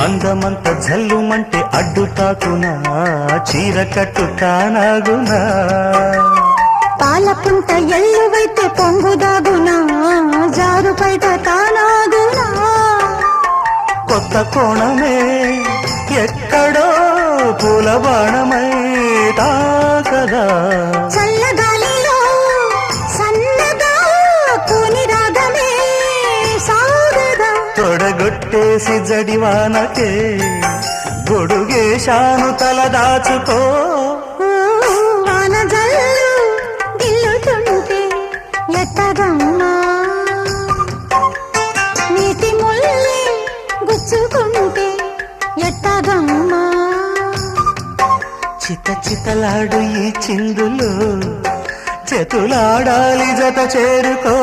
అందమంత జల్లుమంటే అడ్డు తాకునా చీర కట్టు కానాగునా పాలపుంట ఎల్లువైతే పొంగుదాగునా జారు బయట తానాగునా కొత్త కోణమే ఎక్కడో పూల బాణమై తాకదా చల్లగాలిలో సన్నగా కూని రాగమే సాగదా తొడగొట్టేసి జడివానకే గొడుగేశాను తల దాచుకో వాన జల్లు గిల్లుతుంటే ఎట్టగమ్మా నీటి ముల్లి గుచ్చుకుంటే ఎట్టగమ్మా చిత చితలాడు ఈ చిందులో చేతులాడాలి జత చేరుకో